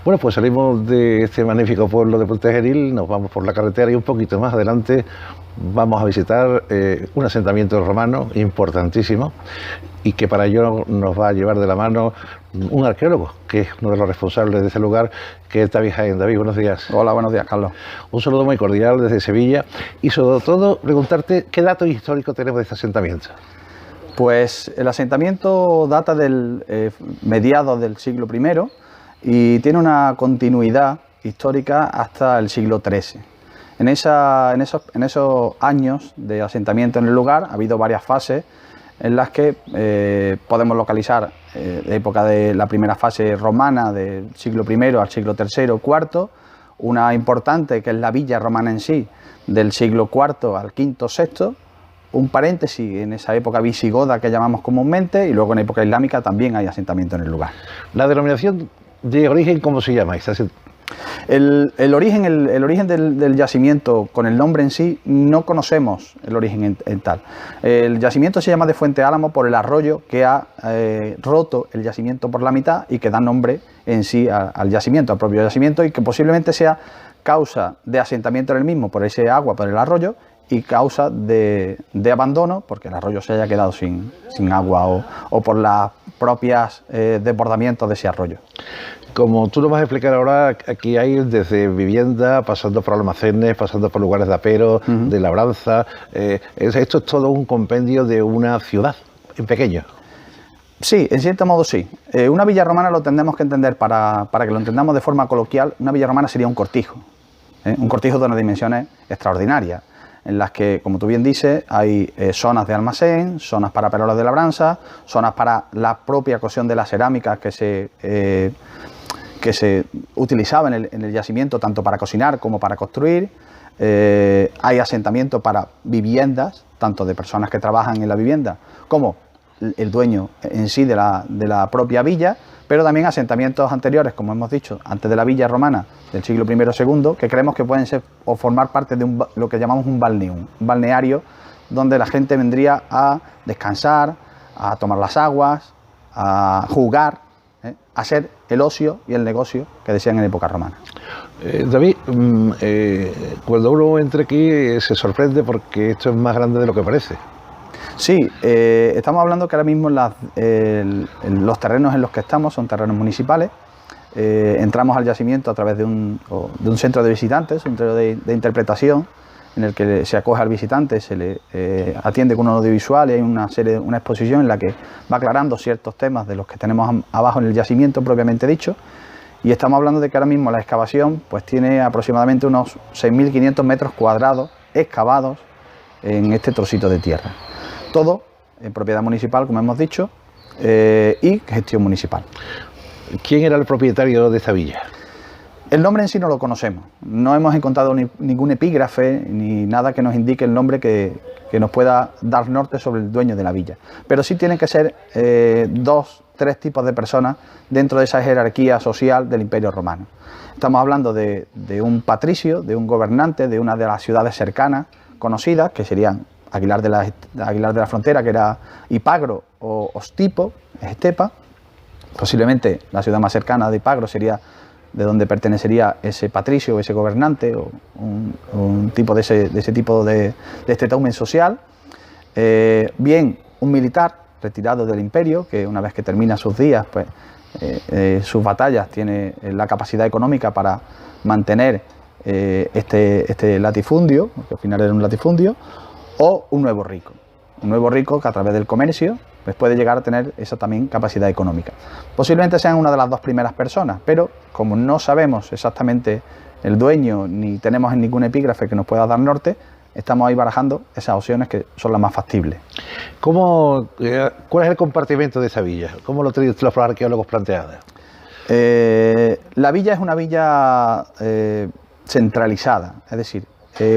Bueno, pues salimos de este magnífico pueblo de Puente Genil, nos vamos por la carretera y un poquito más adelante vamos a visitar un asentamiento romano importantísimo y que para ello nos va a llevar de la mano un arqueólogo, que es uno de los responsables de ese lugar, que es David Jaén. David, buenos días. Hola, buenos días, Carlos. Un saludo muy cordial desde Sevilla y sobre todo preguntarte qué datos históricos tenemos de este asentamiento. Pues el asentamiento data del mediados del siglo I y tiene una continuidad histórica hasta el siglo XIII. En esos años de asentamiento en el lugar ha habido varias fases en las que podemos localizar época de la primera fase romana del siglo I al siglo III, IV, una importante que es la villa romana en sí del siglo IV al V, VI, un paréntesis en esa época visigoda que llamamos comúnmente y luego en época islámica también hay asentamiento en el lugar. La denominación de origen, ¿cómo se llama? El origen del yacimiento, con el nombre en sí, no conocemos el origen en tal. El yacimiento se llama de Fuente Álamo por el arroyo que ha roto el yacimiento por la mitad y que da nombre en sí al yacimiento, al propio yacimiento, y que posiblemente sea causa de asentamiento en el mismo por ese agua, por el arroyo, y causa de abandono porque el arroyo se haya quedado sin agua o por los propios desbordamientos de ese arroyo. Como tú nos vas a explicar ahora, aquí hay desde vivienda, pasando por almacenes, pasando por lugares de apero, de labranza. Esto es todo un compendio de una ciudad en pequeño. Sí, en cierto modo sí. Una villa romana lo tendremos que entender, para que lo entendamos de forma coloquial, una villa romana sería un cortijo. Un cortijo de unas dimensiones extraordinarias, en las que, como tú bien dices, hay zonas de almacén, zonas para perolas de labranza, zonas para la propia cocción de las cerámicas que se utilizaba en el yacimiento, tanto para cocinar como para construir. Hay asentamiento para viviendas, tanto de personas que trabajan en la vivienda como el dueño en sí de la propia villa, pero también asentamientos anteriores, como hemos dicho, antes de la villa romana del siglo I o II, que creemos que pueden ser o formar parte de lo que llamamos un balneum, un balneario donde la gente vendría a descansar, a tomar las aguas, a jugar, a hacer el ocio y el negocio que decían en época romana. David, cuando uno entra aquí se sorprende porque esto es más grande de lo que parece. Sí, estamos hablando que ahora mismo los terrenos en los que estamos son terrenos municipales. Entramos al yacimiento a través de un centro de visitantes, un centro de interpretación, en el que se acoge al visitante, se le atiende con un audiovisual y hay una exposición en la que va aclarando ciertos temas de los que tenemos abajo en el yacimiento propiamente dicho. Y estamos hablando de que ahora mismo la excavación pues tiene aproximadamente unos 6.500 metros cuadrados excavados en este trocito de tierra. Todo en propiedad municipal, como hemos dicho, y gestión municipal. ¿Quién era el propietario de esta villa? El nombre en sí no lo conocemos. No hemos encontrado ningún epígrafe ni nada que nos indique el nombre que nos pueda dar norte sobre el dueño de la villa. Pero sí tienen que ser 2, 3 tipos de personas dentro de esa jerarquía social del Imperio Romano. Estamos hablando de un patricio, de un gobernante de una de las ciudades cercanas conocidas, que serían Aguilar de la Frontera, que era Ipagro, o Ostipo, Estepa. Posiblemente la ciudad más cercana de Ipagro sería de donde pertenecería ese patricio o ese gobernante, o un tipo de ese tipo de estetamen social. Bien, un militar retirado del imperio, que una vez que termina sus días, pues sus batallas, tiene la capacidad económica para mantener este latifundio, que al final era un latifundio, o un nuevo rico que a través del comercio pues puede llegar a tener esa también capacidad económica. Posiblemente sean una de las dos primeras personas, pero como no sabemos exactamente el dueño ni tenemos en ningún epígrafe que nos pueda dar norte, estamos ahí barajando esas opciones que son las más factibles. ¿Cuál es el compartimento de esa villa? ¿Cómo lo tenéis los arqueólogos planteados? La villa es una villa centralizada, es decir,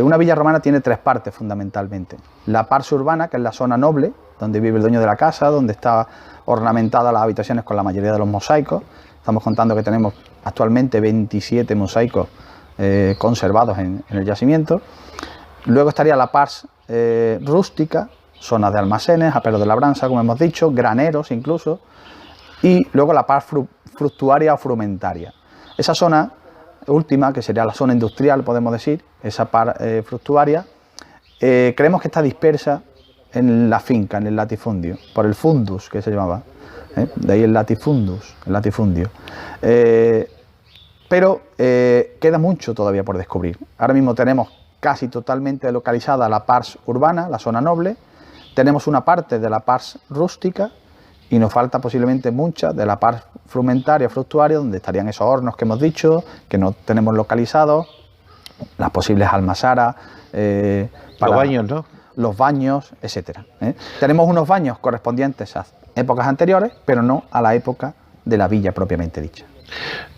una villa romana tiene 3 partes fundamentalmente. La parte urbana, que es la zona noble, donde vive el dueño de la casa, donde está ornamentada las habitaciones con la mayoría de los mosaicos. Estamos contando que tenemos actualmente 27 mosaicos conservados en el yacimiento. Luego estaría la parte rústica, zonas de almacenes, aperos de labranza, como hemos dicho, graneros incluso, y luego la parte fructuaria o frumentaria. Esa zona última, que sería la zona industrial, podemos decir, esa parte fructuaria, creemos que está dispersa en la finca, en el latifundio, por el fundus que se llamaba, de ahí el latifundio. Pero queda mucho todavía por descubrir. Ahora mismo tenemos casi totalmente localizada la parte urbana, la zona noble, tenemos una parte de la parte rústica y nos falta posiblemente mucha de la parte frumentaria, fructuaria, donde estarían esos hornos que hemos dicho, que no tenemos localizados, las posibles almazaras, los baños, ¿no? Los baños, etcétera. Tenemos unos baños correspondientes a épocas anteriores, pero no a la época de la villa propiamente dicha.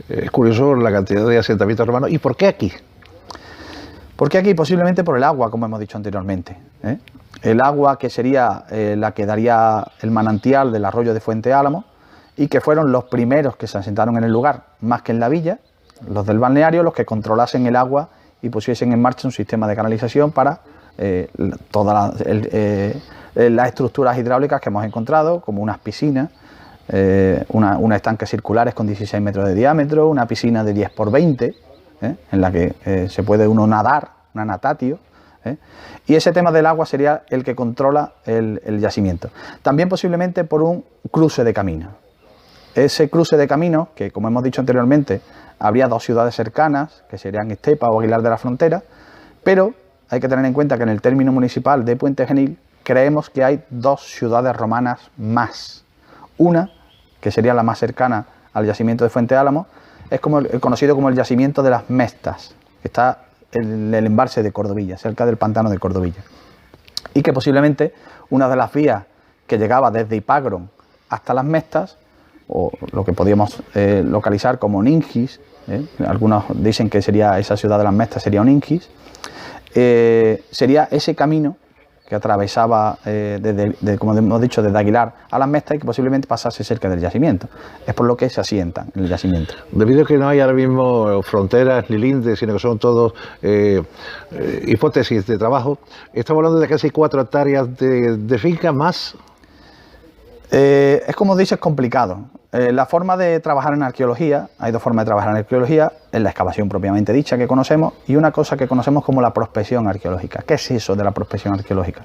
Es curioso la cantidad de asentamientos romanos. ¿Y por qué aquí? ¿Por qué aquí? Posiblemente por el agua, como hemos dicho anteriormente. El agua que sería la que daría el manantial del arroyo de Fuente Álamo, y que fueron los primeros que se asentaron en el lugar, más que en la villa, los del balneario los que controlasen el agua y pusiesen en marcha un sistema de canalización para todas las estructuras hidráulicas que hemos encontrado, como unas piscinas, unos estanques circulares con 16 metros de diámetro, una piscina de 10 por 20, en la que se puede uno nadar, una natatio. Y ese tema del agua sería el que controla el yacimiento. También posiblemente por un cruce de camino. Ese cruce de camino, que como hemos dicho anteriormente, habría dos ciudades cercanas, que serían Estepa o Aguilar de la Frontera, pero hay que tener en cuenta que en el término municipal de Puente Genil creemos que hay dos ciudades romanas más. Una, que sería la más cercana al yacimiento de Fuente Álamo, es conocido como el yacimiento de las Mestas, que está en el embalse de Cordovilla, cerca del pantano de Cordovilla. Y que posiblemente una de las vías que llegaba desde Ipagron hasta las Mestas, o lo que podríamos localizar como Ningis, algunos dicen que sería esa ciudad de las Mestas, sería Ningis, sería ese camino que atravesaba, como hemos dicho, desde Aguilar a las Mestas y que posiblemente pasase cerca del yacimiento. Es por lo que se asientan en el yacimiento. Debido a que no hay ahora mismo fronteras ni lindes, sino que son todos hipótesis de trabajo, estamos hablando de casi 4 hectáreas de finca más. Es como dices, complicado. La forma de trabajar en arqueología, hay dos formas de trabajar en arqueología, en la excavación propiamente dicha que conocemos y una cosa que conocemos como la prospección arqueológica. ¿Qué es eso de la prospección arqueológica?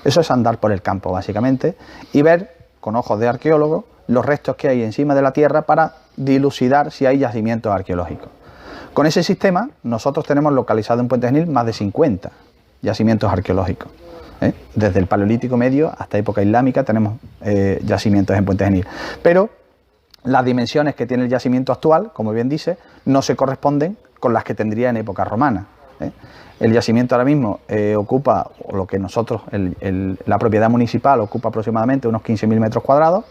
Eso es andar por el campo básicamente y ver con ojos de arqueólogo los restos que hay encima de la tierra para dilucidar si hay yacimientos arqueológicos. Con ese sistema nosotros tenemos localizado en Puente Genil más de 50 yacimientos arqueológicos. Desde el Paleolítico Medio hasta época islámica tenemos yacimientos en Puente Genil. Pero las dimensiones que tiene el yacimiento actual, como bien dice, no se corresponden con las que tendría en época romana. El yacimiento ahora mismo ocupa, o lo que nosotros, la propiedad municipal ocupa aproximadamente unos 15.000 metros cuadrados,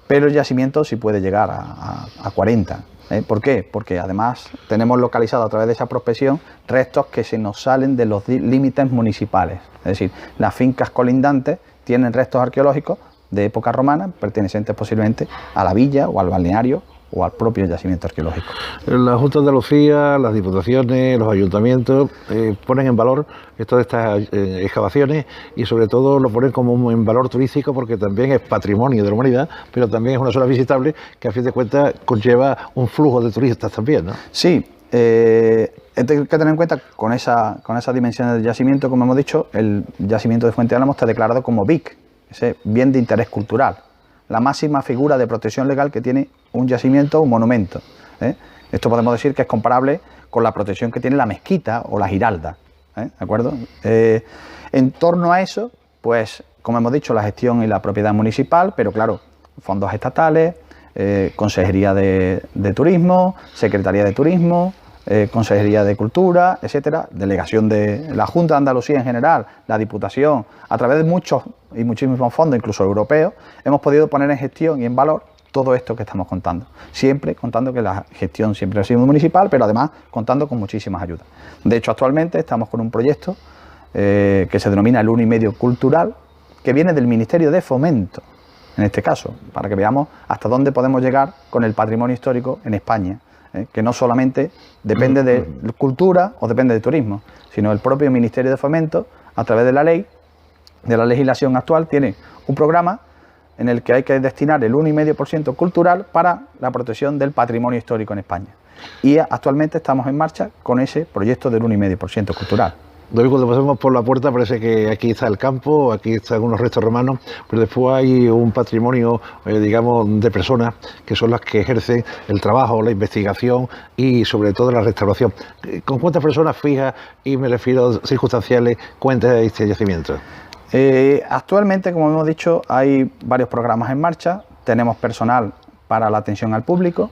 pero el yacimiento sí puede llegar a 40. ¿Por qué? Porque además tenemos localizado a través de esa prospección restos que se nos salen de los límites municipales. Es decir, las fincas colindantes tienen restos arqueológicos de época romana, pertenecientes posiblemente a la villa o al balneario o al propio yacimiento arqueológico. La Junta de Andalucía, las diputaciones, los ayuntamientos ponen en valor todas estas excavaciones y sobre todo lo ponen como en valor turístico porque también es patrimonio de la humanidad, pero también es una zona visitable que a fin de cuentas conlleva un flujo de turistas también, ¿no? Sí, hay que tener en cuenta con esa dimensión del yacimiento, como hemos dicho, el yacimiento de Fuente Álamo está declarado como BIC, ese bien de interés cultural, la máxima figura de protección legal que tiene un yacimiento o un monumento. Esto podemos decir que es comparable con la protección que tiene la mezquita o la giralda. ¿De acuerdo? En torno a eso, pues, como hemos dicho, la gestión y la propiedad municipal, pero claro, fondos estatales, Consejería de Turismo, Secretaría de Turismo, Consejería de Cultura, etcétera, delegación de la Junta de Andalucía en general, la Diputación, a través de muchos y muchísimos fondos, incluso europeos, hemos podido poner en gestión y en valor todo esto que estamos contando. Siempre contando que la gestión siempre ha sido municipal, pero además contando con muchísimas ayudas. De hecho, actualmente estamos con un proyecto que se denomina el 1,5 cultural, que viene del Ministerio de Fomento, en este caso, para que veamos hasta dónde podemos llegar con el patrimonio histórico en España. Que no solamente depende de cultura o depende de turismo, sino el propio Ministerio de Fomento, a través de la ley, de la legislación actual, tiene un programa en el que hay que destinar el 1,5% cultural para la protección del patrimonio histórico en España. Y actualmente estamos en marcha con ese proyecto del 1,5% cultural. David, cuando pasamos por la puerta parece que aquí está el campo, aquí están algunos restos romanos, pero después hay un patrimonio, digamos, de personas que son las que ejercen el trabajo, la investigación y sobre todo la restauración. ¿Con cuántas personas fijas, y me refiero circunstanciales, cuenta este yacimiento? Actualmente, como hemos dicho, hay varios programas en marcha. Tenemos personal para la atención al público,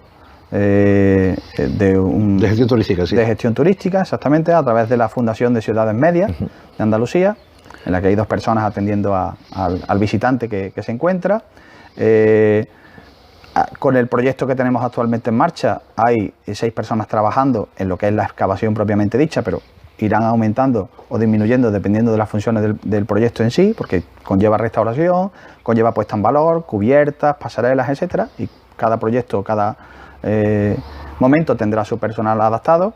de gestión turística, sí. De gestión turística, exactamente, a través de la Fundación de Ciudades Medias de Andalucía, en la que hay 2 personas atendiendo al visitante que se encuentra. Con el proyecto que tenemos actualmente en marcha, hay 6 personas trabajando en lo que es la excavación propiamente dicha, pero irán aumentando o disminuyendo dependiendo de las funciones del proyecto en sí, porque conlleva restauración, conlleva puesta en valor, cubiertas, pasarelas, etcétera, y cada proyecto, cada momento tendrá su personal adaptado.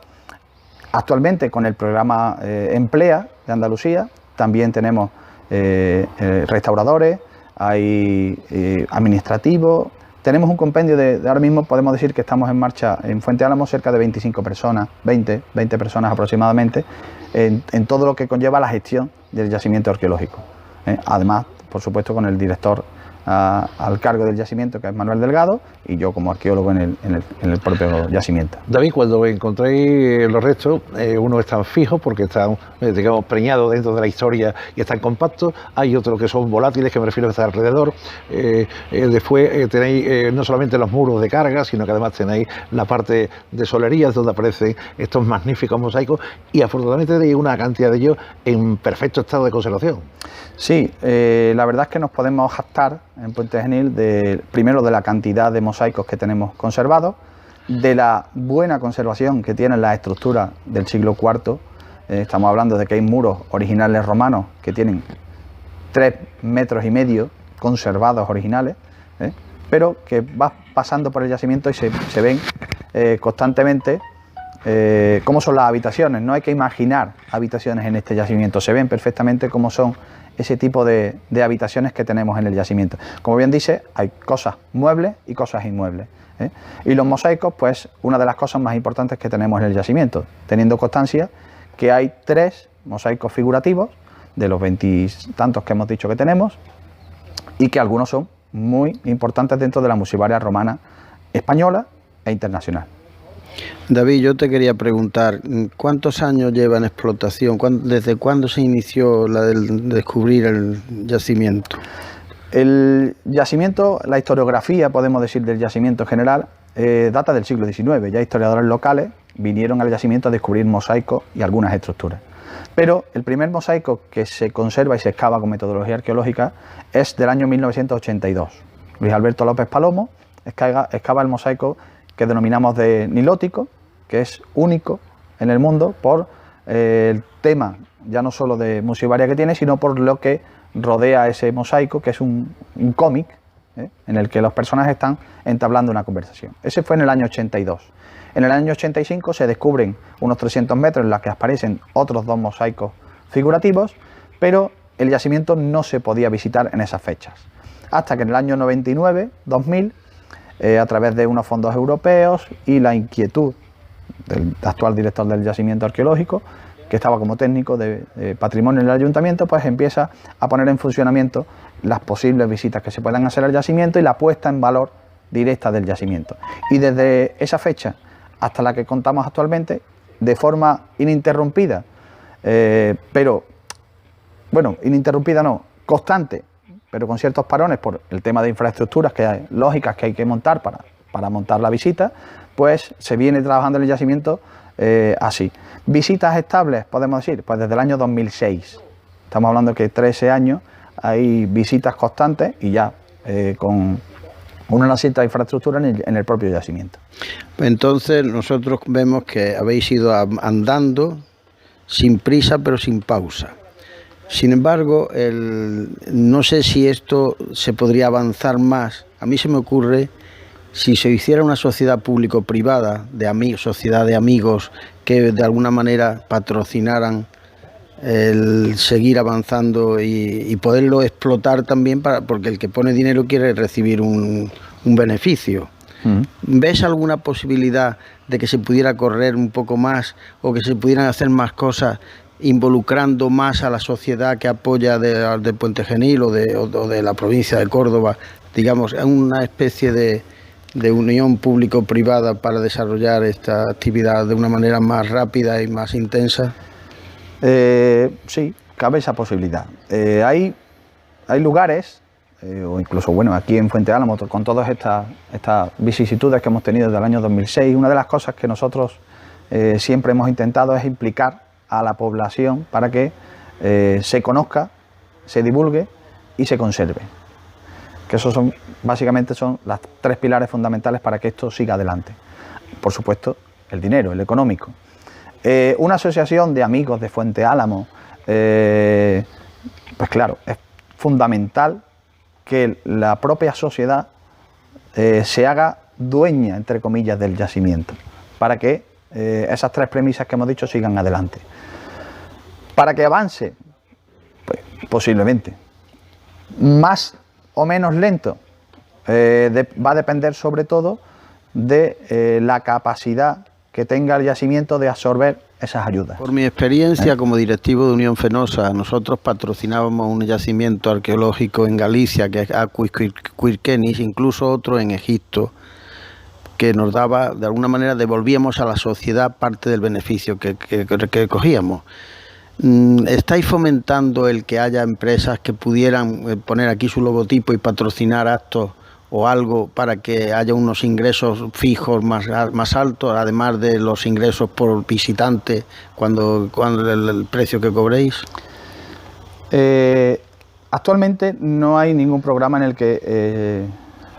Actualmente con el programa Emplea de Andalucía también tenemos restauradores, hay administrativos. Tenemos un compendio de ahora mismo podemos decir que estamos en marcha en Fuente Álamo cerca de 25 personas, 20 personas aproximadamente, en todo lo que conlleva la gestión del yacimiento arqueológico. Además, por supuesto, con el director al cargo del yacimiento, que es Manuel Delgado, y yo como arqueólogo en el propio yacimiento. David, cuando encontréis los restos, unos están fijos porque están, digamos, preñados dentro de la historia y están compactos. Hay otros que son volátiles, que me refiero a estar alrededor. Después tenéis no solamente los muros de carga, sino que además tenéis la parte de solerías donde aparecen estos magníficos mosaicos, y afortunadamente tenéis una cantidad de ellos en perfecto estado de conservación. Sí, la verdad es que nos podemos jactar en Puente Genil primero de la cantidad de mosaicos que tenemos conservados, de la buena conservación que tienen las estructuras del siglo IV. Estamos hablando de que hay muros originales romanos que tienen 3,5 metros conservados originales, pero que vas pasando por el yacimiento y se ven constantemente cómo son las habitaciones. No hay que imaginar habitaciones en este yacimiento, se ven perfectamente cómo son ese tipo de habitaciones que tenemos en el yacimiento. Como bien dice, hay cosas muebles y cosas inmuebles. Y los mosaicos, pues una de las cosas más importantes que tenemos en el yacimiento, teniendo constancia que hay 3 mosaicos figurativos de los 20 tantos que hemos dicho que tenemos, y que algunos son muy importantes dentro de la musivaria romana española e internacional. David, yo te quería preguntar, ¿cuántos años lleva en explotación? ¿Desde cuándo se inició la del descubrir el yacimiento? El yacimiento, la historiografía, podemos decir, del yacimiento en general, data del siglo XIX. Ya historiadores locales vinieron al yacimiento a descubrir mosaicos y algunas estructuras. Pero el primer mosaico que se conserva y se excava con metodología arqueológica es del año 1982. Luis Alberto López Palomo excava el mosaico que denominamos de nilótico, que es único en el mundo por el tema ya no solo de musivaria que tiene, sino por lo que rodea ese mosaico, que es un cómic en el que los personajes están entablando una conversación. Ese fue en el año 82. En el año 85 se descubren unos 300 metros en los que aparecen otros 2 mosaicos figurativos, pero el yacimiento no se podía visitar en esas fechas. Hasta que en el año 99, 2000, a través de unos fondos europeos y la inquietud del actual director del yacimiento arqueológico, que estaba como técnico de patrimonio en el ayuntamiento, pues empieza a poner en funcionamiento las posibles visitas que se puedan hacer al yacimiento y la puesta en valor directa del yacimiento. Y desde esa fecha hasta la que contamos actualmente, de forma ininterrumpida, pero, bueno, ininterrumpida no, constante, pero con ciertos parones por el tema de infraestructuras lógicas que hay que montar para montar la visita, pues se viene trabajando en el yacimiento así. Visitas estables, podemos decir, pues desde el año 2006. Estamos hablando que 13 años hay visitas constantes y ya con una cierta infraestructura en el propio yacimiento. Entonces nosotros vemos que habéis ido andando sin prisa pero sin pausa. Sin embargo, no sé si esto se podría avanzar más. A mí se me ocurre si se hiciera una sociedad público-privada, sociedad de amigos que de alguna manera patrocinaran el seguir avanzando y poderlo explotar también, porque el que pone dinero quiere recibir un beneficio. ¿Ves alguna posibilidad de que se pudiera correr un poco más o que se pudieran hacer más cosas involucrando más a la sociedad que apoya de Puente Genil o de la provincia de Córdoba, digamos, una especie de unión público-privada para desarrollar esta actividad de una manera más rápida y más intensa? Sí, cabe esa posibilidad. Hay lugares, o incluso bueno, aquí en Fuente Álamo, con todas estas vicisitudes que hemos tenido desde el año 2006, una de las cosas que nosotros siempre hemos intentado es implicar a la población para que se conozca, se divulgue y se conserve. Que esos básicamente son las 3 pilares fundamentales para que esto siga adelante. Por supuesto, el dinero, el económico. Una asociación de amigos de Fuente Álamo, pues claro, es fundamental que la propia sociedad se haga dueña, entre comillas, del yacimiento, para que esas tres premisas que hemos dicho sigan adelante. Para que avance, pues posiblemente. Más o menos lento, va a depender sobre todo de la capacidad que tenga el yacimiento de absorber esas ayudas. Por mi experiencia como directivo de Unión Fenosa, nosotros patrocinábamos un yacimiento arqueológico en Galicia, que es Aquisquirquenis, incluso otro en Egipto, que nos daba, de alguna manera, devolvíamos a la sociedad parte del beneficio que cogíamos. ¿Estáis fomentando el que haya empresas que pudieran poner aquí su logotipo y patrocinar actos o algo para que haya unos ingresos fijos más altos, además de los ingresos por visitante, cuando el precio que cobréis? Actualmente no hay ningún programa en el que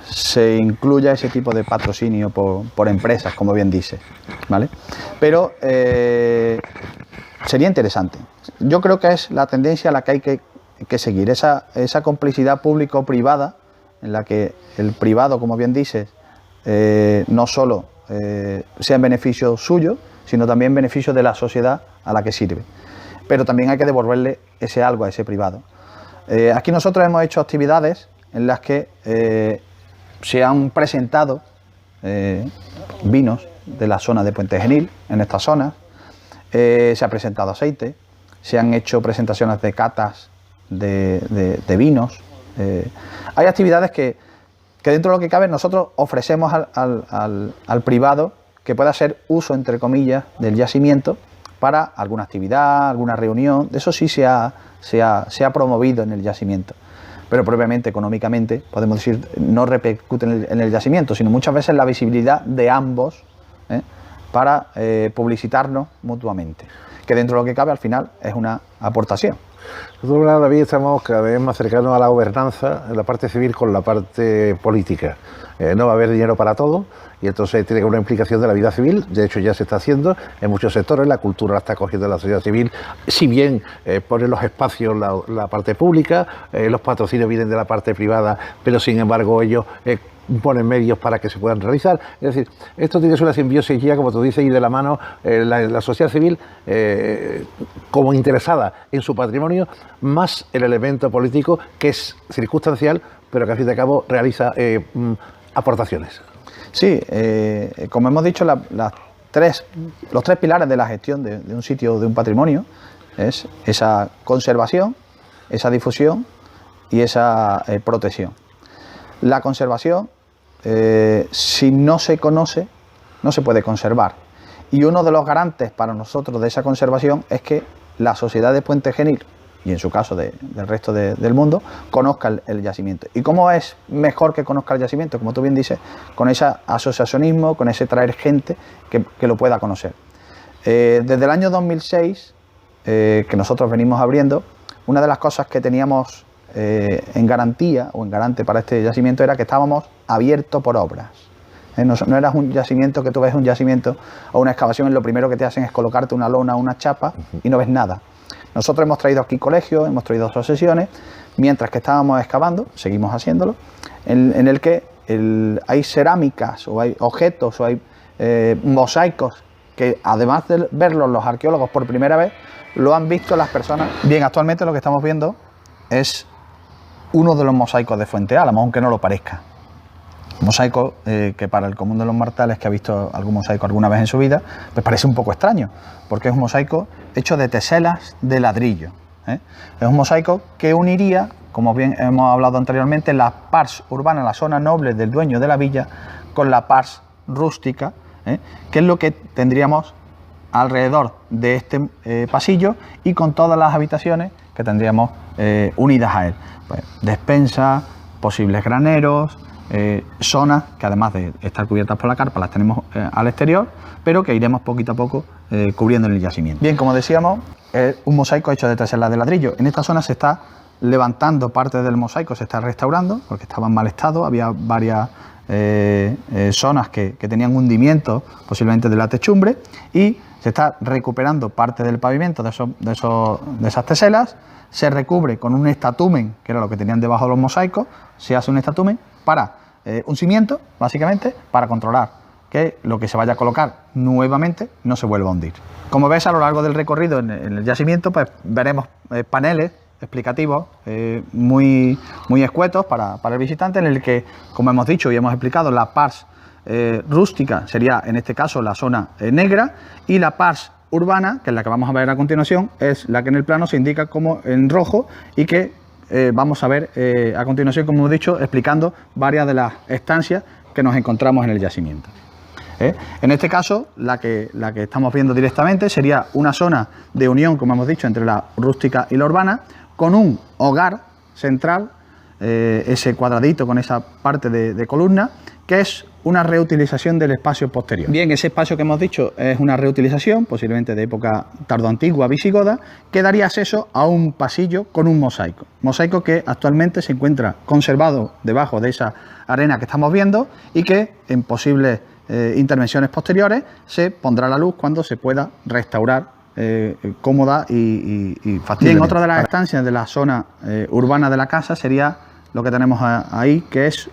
se incluya ese tipo de patrocinio por empresas, como bien dice, ¿vale? Pero sería interesante. Yo creo que es la tendencia a la que hay que seguir, esa complicidad público-privada, en la que el privado, como bien dices, no solo sea en beneficio suyo, sino también en beneficio de la sociedad a la que sirve. Pero también hay que devolverle ese algo a ese privado. Aquí nosotros hemos hecho actividades en las que se han presentado vinos de la zona de Puente Genil, en estas zonas. Se ha presentado aceite, se han hecho presentaciones de catas de vinos. Hay actividades que dentro de lo que cabe nosotros ofrecemos al privado que pueda hacer uso, entre comillas, del yacimiento para alguna actividad, alguna reunión. De eso sí se ha promovido en el yacimiento. Pero propiamente, económicamente, podemos decir, no repercute en el yacimiento, sino muchas veces en la visibilidad de ambos, para publicitarnos mutuamente, que dentro de lo que cabe al final es una aportación. Nosotros, David, estamos cada vez más cercanos a la gobernanza en la parte civil con la parte política. No va a haber dinero para todo y entonces tiene que haber una implicación de la vida civil. De hecho ya se está haciendo en muchos sectores, la cultura la está cogiendo la sociedad civil, si bien pone los espacios la parte pública, los patrocinios vienen de la parte privada, pero sin embargo ellos ponen medios para que se puedan realizar. Es decir, esto tiene que ser una simbiosis ya, como tú dices, y de la mano la sociedad civil como interesada en su patrimonio, más el elemento político que es circunstancial, pero que al fin y al cabo realiza aportaciones. Sí, como hemos dicho, los tres pilares de la gestión de un sitio, de un patrimonio, es esa conservación, esa difusión y esa protección. La conservación, si no se conoce, no se puede conservar. Y uno de los garantes para nosotros de esa conservación es que la sociedad de Puente Genil, y en su caso del resto del mundo, conozca el yacimiento. ¿Y cómo es mejor que conozca el yacimiento? Como tú bien dices, con ese asociacionismo, con ese traer gente que lo pueda conocer. Desde el año 2006, que nosotros venimos abriendo, una de las cosas que teníamos en garantía o en garante para este yacimiento era que estábamos abiertos por obras. No era un yacimiento que tú ves un yacimiento o una excavación y lo primero que te hacen es colocarte una lona o una chapa y no ves nada. Nosotros hemos traído aquí colegios, hemos traído asociaciones, mientras que estábamos excavando, seguimos haciéndolo, en el que hay cerámicas o hay objetos o hay mosaicos que además de verlos los arqueólogos por primera vez, lo han visto las personas. Bien, actualmente lo que estamos viendo es uno de los mosaicos de Fuente Álamo, aunque no lo parezca. Mosaico que para el común de los mortales que ha visto algún mosaico alguna vez en su vida, pues parece un poco extraño, porque es un mosaico hecho de teselas de ladrillo. Es un mosaico que uniría, como bien hemos hablado anteriormente, la pars urbana, la zona noble del dueño de la villa, con la pars rústica, que es lo que tendríamos alrededor de este pasillo y con todas las habitaciones que tendríamos unidas a él. Pues, despensa, posibles graneros, zonas que además de estar cubiertas por la carpa las tenemos al exterior, pero que iremos poquito a poco cubriendo en el yacimiento. Bien, como decíamos, es un mosaico hecho de teselas de ladrillo. En esta zona se está levantando parte del mosaico, se está restaurando porque estaba en mal estado, había varias zonas que tenían hundimiento posiblemente de la techumbre y se está recuperando parte del pavimento de esas teselas, se recubre con un estatumen, que era lo que tenían debajo de los mosaicos, se hace un estatumen para un cimiento, básicamente, para controlar que lo que se vaya a colocar nuevamente no se vuelva a hundir. Como ves, a lo largo del recorrido en el yacimiento, pues veremos paneles explicativos muy escuetos para el visitante, en el que, como hemos dicho y hemos explicado, la pars rústica sería en este caso la zona negra, y la pars urbana, que es la que vamos a ver a continuación, es la que en el plano se indica como en rojo y que vamos a ver a continuación, como hemos dicho, explicando varias de las estancias que nos encontramos en el yacimiento. En este caso, la que estamos viendo directamente sería una zona de unión, como hemos dicho, entre la rústica y la urbana, con un hogar central, ese cuadradito con esa parte de columna, que es una reutilización del espacio posterior. Bien, ese espacio que hemos dicho es una reutilización, posiblemente de época tardoantigua visigoda, que daría acceso a un pasillo con un mosaico. Mosaico que actualmente se encuentra conservado debajo de esa arena que estamos viendo y que en posibles intervenciones posteriores se pondrá a la luz cuando se pueda restaurar cómoda y fácil. Bien, otra de las estancias de la zona urbana de la casa sería lo que tenemos ahí, que es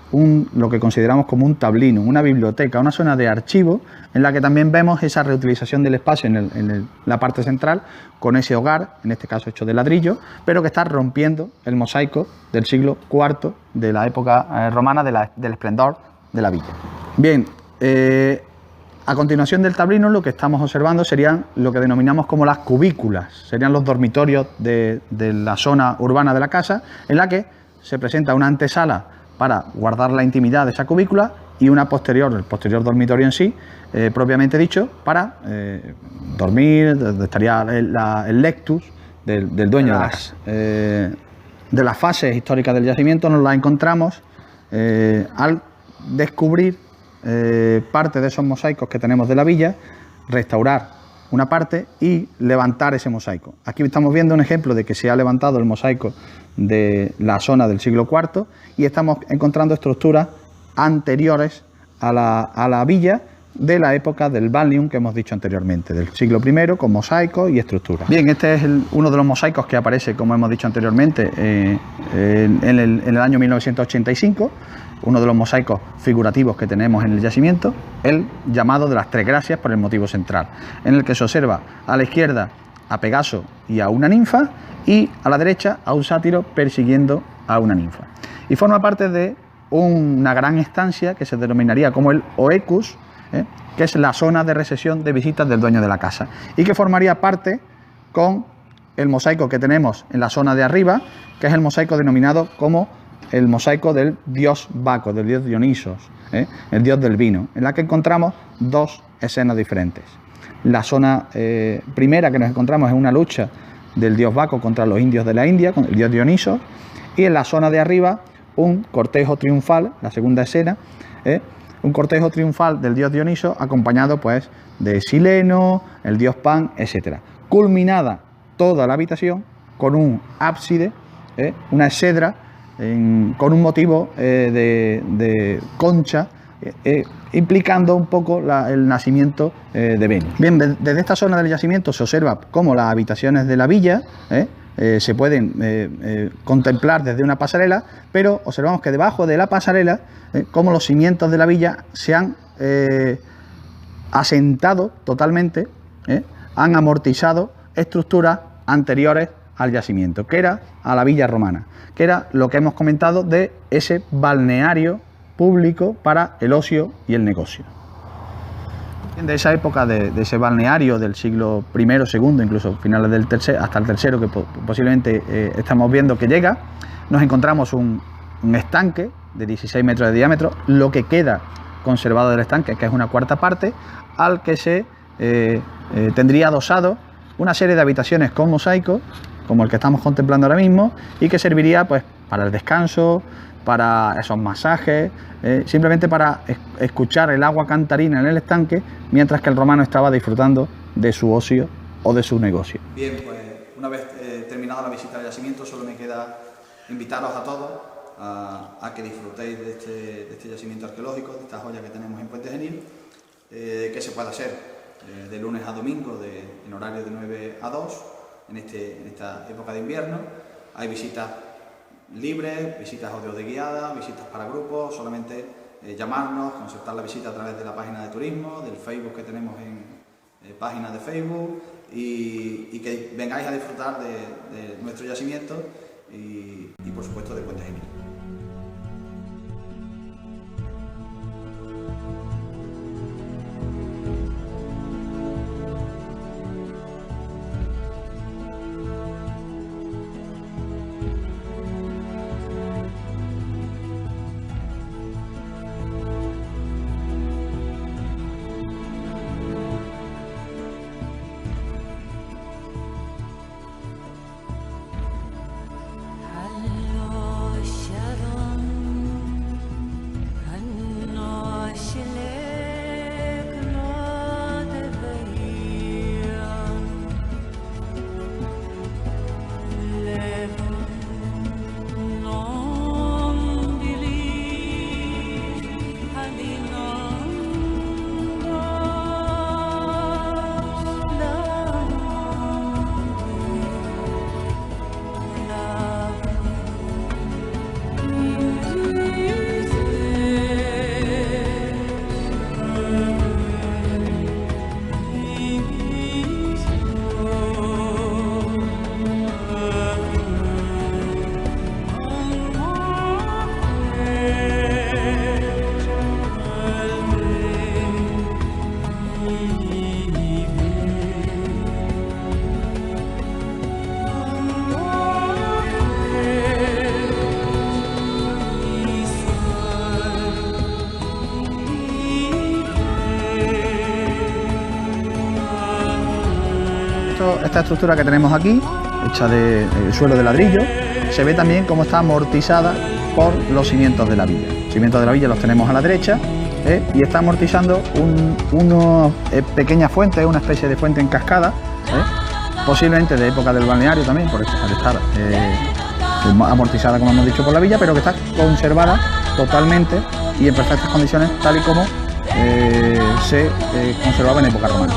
lo que consideramos como un tablino, una biblioteca, una zona de archivo en la que también vemos esa reutilización del espacio en la parte central, con ese hogar, en este caso hecho de ladrillo, pero que está rompiendo el mosaico del siglo IV de la época romana, del esplendor de la villa. Bien, a continuación del tablino, lo que estamos observando serían lo que denominamos como las cubículas, serían los dormitorios de la zona urbana de la casa, en la que se presenta una antesala para guardar la intimidad de esa cubícula y una posterior, el posterior dormitorio en sí, propiamente dicho, para dormir, donde estaría el lectus del dueño de las fases históricas del yacimiento. Nos la encontramos al descubrir parte de esos mosaicos que tenemos de la villa, restaurar una parte y levantar ese mosaico. Aquí estamos viendo un ejemplo de que se ha levantado el mosaico de la zona del siglo IV y estamos encontrando estructuras anteriores a la villa de la época del Balneum que hemos dicho anteriormente, del siglo I, con mosaicos y estructuras. Bien, este es uno de los mosaicos que aparece, como hemos dicho anteriormente, en el año 1985, uno de los mosaicos figurativos que tenemos en el yacimiento, el llamado de las Tres Gracias por el motivo central, en el que se observa a la izquierda a Pegaso y a una ninfa, y a la derecha a un sátiro persiguiendo a una ninfa. Y forma parte de una gran estancia que se denominaría como el Oecus, que es la zona de recepción de visitas del dueño de la casa, y que formaría parte con el mosaico que tenemos en la zona de arriba, que es el mosaico denominado como el mosaico del dios Baco, del dios Dionisos, el dios del vino, en la que encontramos dos escenas diferentes. La zona primera que nos encontramos es una lucha del dios Baco contra los indios de la India, con el dios Dionisos, y en la zona de arriba un cortejo triunfal, la segunda escena, un cortejo triunfal del dios Dioniso, acompañado pues de Sileno, el dios Pan, etc. Culminada toda la habitación con un ábside, una exedra, con un motivo de concha, implicando un poco el nacimiento de Venus. Bien, desde esta zona del yacimiento se observa cómo las habitaciones de la villa se pueden contemplar desde una pasarela, pero observamos que debajo de la pasarela, cómo los cimientos de la villa se han asentado totalmente, han amortizado estructuras anteriores al yacimiento, que era a la villa romana, que era lo que hemos comentado de ese balneario público para el ocio y el negocio. De esa época, de ese balneario del siglo I, II, incluso finales del tercero, hasta el tercero, que posiblemente estamos viendo que llega, nos encontramos un estanque de 16 metros de diámetro, lo que queda conservado del estanque, que es una cuarta parte, al que se tendría adosado una serie de habitaciones con mosaicos, como el que estamos contemplando ahora mismo, y que serviría pues para el descanso, para esos masajes, simplemente para escuchar el agua cantarina en el estanque, mientras que el romano estaba disfrutando de su ocio o de su negocio. Bien, pues una vez terminada la visita al yacimiento, solo me queda invitaros a todos a que disfrutéis de este yacimiento arqueológico, de esta joya que tenemos en Puente Genil, que se puede hacer de lunes a domingo en horario de 9 a 2, en esta época de invierno. Hay visitas libres, visitas audio de guiada, visitas para grupos, solamente llamarnos, concertar la visita a través de la página de turismo, del Facebook que tenemos en páginas de Facebook y que vengáis a disfrutar de nuestro yacimiento y por supuesto de Puente Genil. Esta estructura que tenemos aquí, hecha de suelo de ladrillo, se ve también cómo está amortizada por los cimientos de la villa. Los cimientos de la villa los tenemos a la derecha y está amortizando una pequeña fuente, una especie de fuente en cascada, posiblemente de época del balneario también, por estar amortizada, como hemos dicho, por la villa, pero que está conservada totalmente y en perfectas condiciones, tal y como se conservaba en época romana.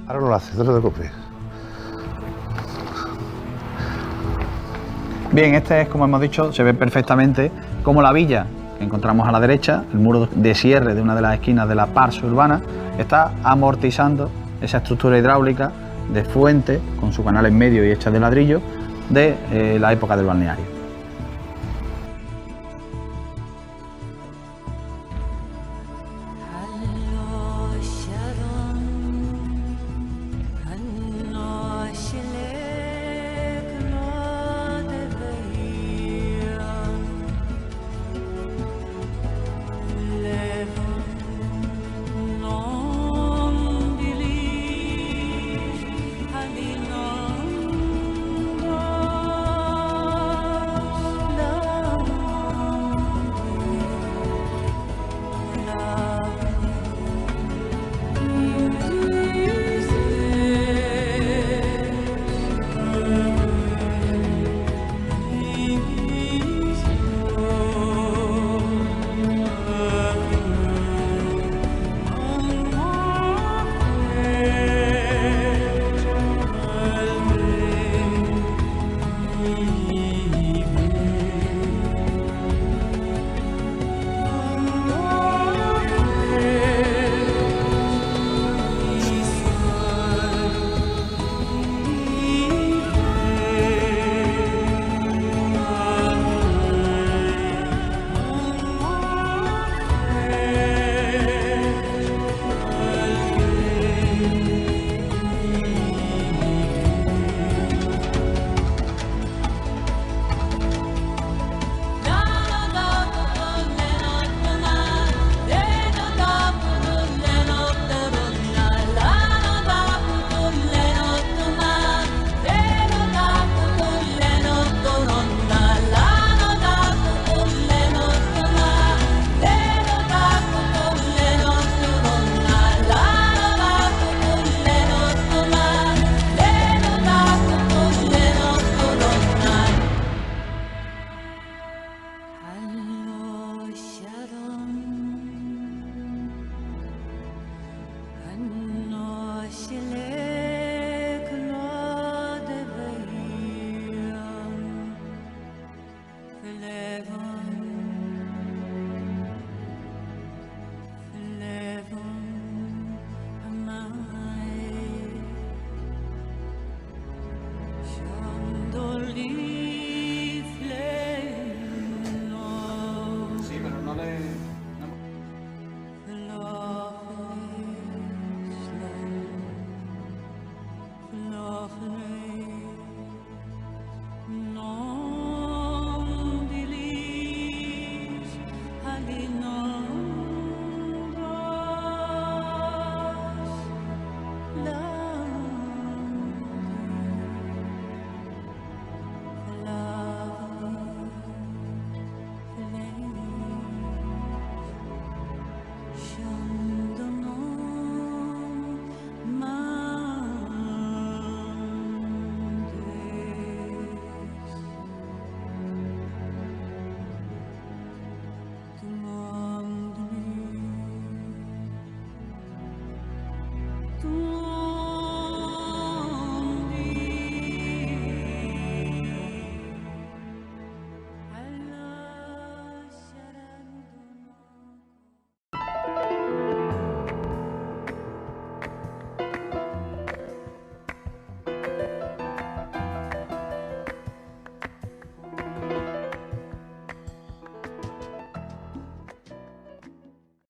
Ahora no lo hace, no se preocupe. Bien, este es, como hemos dicho, se ve perfectamente como la villa que encontramos a la derecha, el muro de cierre de una de las esquinas de la parsa urbana, está amortizando esa estructura hidráulica de fuente, con su canal en medio y hecha de ladrillo, de la época del balneario.